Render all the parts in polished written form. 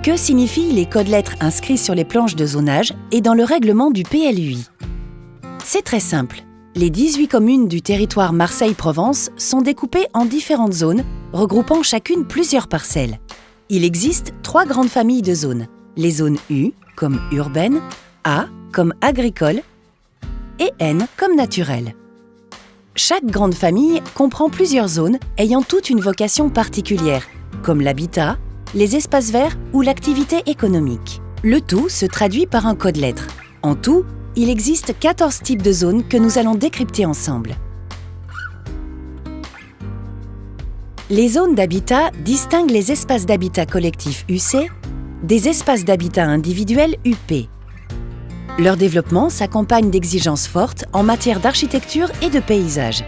Que signifient les codes lettres inscrits sur les planches de zonage et dans le règlement du PLUI? C'est très simple. Les 18 communes du territoire Marseille-Provence sont découpées en différentes zones, regroupant chacune plusieurs parcelles. Il existe 3 grandes familles de zones. Les zones U comme urbaines, A comme agricole et N comme naturelle. Chaque grande famille comprend plusieurs zones ayant toutes une vocation particulière, comme l'habitat, les espaces verts ou l'activité économique. Le tout se traduit par un code lettres. En tout, il existe 14 types de zones que nous allons décrypter ensemble. Les zones d'habitat distinguent les espaces d'habitat collectif UC des espaces d'habitat individuel UP. Leur développement s'accompagne d'exigences fortes en matière d'architecture et de paysage.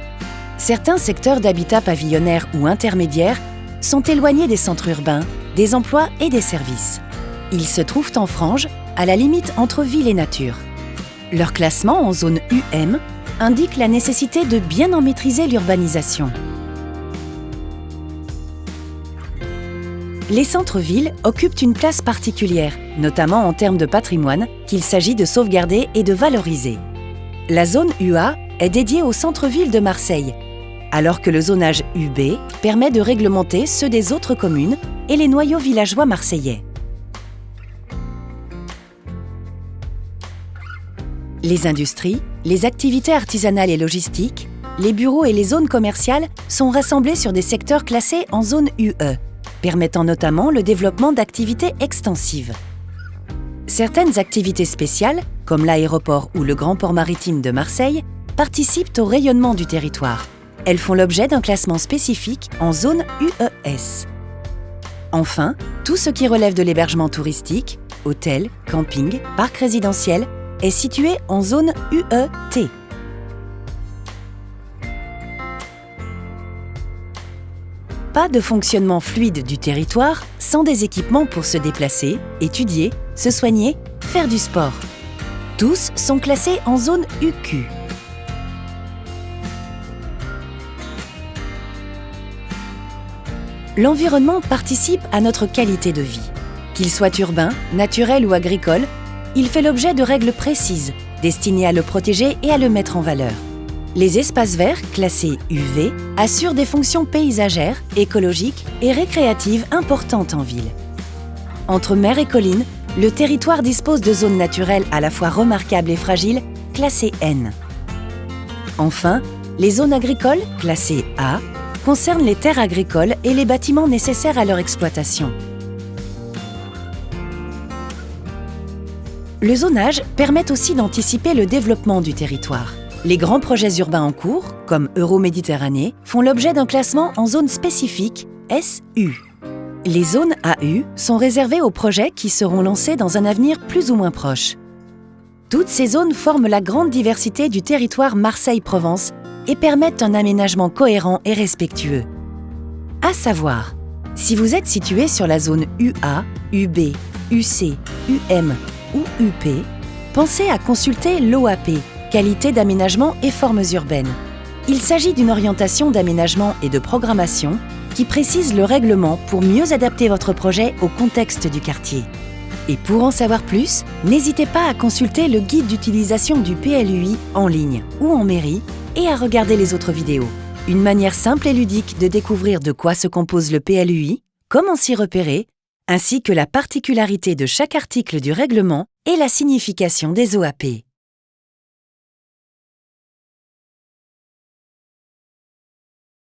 Certains secteurs d'habitat pavillonnaire ou intermédiaire sont éloignés des centres urbains, des emplois et des services. Ils se trouvent en frange, à la limite entre ville et nature. Leur classement en zone UM indique la nécessité de bien en maîtriser l'urbanisation. Les centres-villes occupent une place particulière, notamment en termes de patrimoine, qu'il s'agit de sauvegarder et de valoriser. La zone UA est dédiée au centre-ville de Marseille, alors que le zonage UB permet de réglementer ceux des autres communes et les noyaux villageois marseillais. Les industries, les activités artisanales et logistiques, les bureaux et les zones commerciales sont rassemblés sur des secteurs classés en zone UE, permettant notamment le développement d'activités extensives. Certaines activités spéciales, comme l'aéroport ou le grand port maritime de Marseille, participent au rayonnement du territoire. Elles font l'objet d'un classement spécifique en zone UES. Enfin, tout ce qui relève de l'hébergement touristique, hôtels, camping, parcs résidentiels, est situé en zone UET. Pas de fonctionnement fluide du territoire sans des équipements pour se déplacer, étudier, se soigner, faire du sport. Tous sont classés en zone UQ. L'environnement participe à notre qualité de vie. Qu'il soit urbain, naturel ou agricole, il fait l'objet de règles précises, destinées à le protéger et à le mettre en valeur. Les espaces verts, classés UV, assurent des fonctions paysagères, écologiques et récréatives importantes en ville. Entre mer et collines, le territoire dispose de zones naturelles à la fois remarquables et fragiles, classées N. Enfin, les zones agricoles, classées A, concernent les terres agricoles et les bâtiments nécessaires à leur exploitation. Le zonage permet aussi d'anticiper le développement du territoire. Les grands projets urbains en cours, comme Euroméditerranée, font l'objet d'un classement en zone spécifique SU. Les zones AU sont réservées aux projets qui seront lancés dans un avenir plus ou moins proche. Toutes ces zones forment la grande diversité du territoire Marseille-Provence et permettent un aménagement cohérent et respectueux. À savoir, si vous êtes situé sur la zone UA, UB, UC, UM ou UP, pensez à consulter l'OAP, Qualité d'aménagement et formes urbaines. Il s'agit d'une orientation d'aménagement et de programmation qui précise le règlement pour mieux adapter votre projet au contexte du quartier. Et pour en savoir plus, n'hésitez pas à consulter le guide d'utilisation du PLUI en ligne ou en mairie et à regarder les autres vidéos. Une manière simple et ludique de découvrir de quoi se compose le PLUI, comment s'y repérer, ainsi que la particularité de chaque article du règlement et la signification des OAP.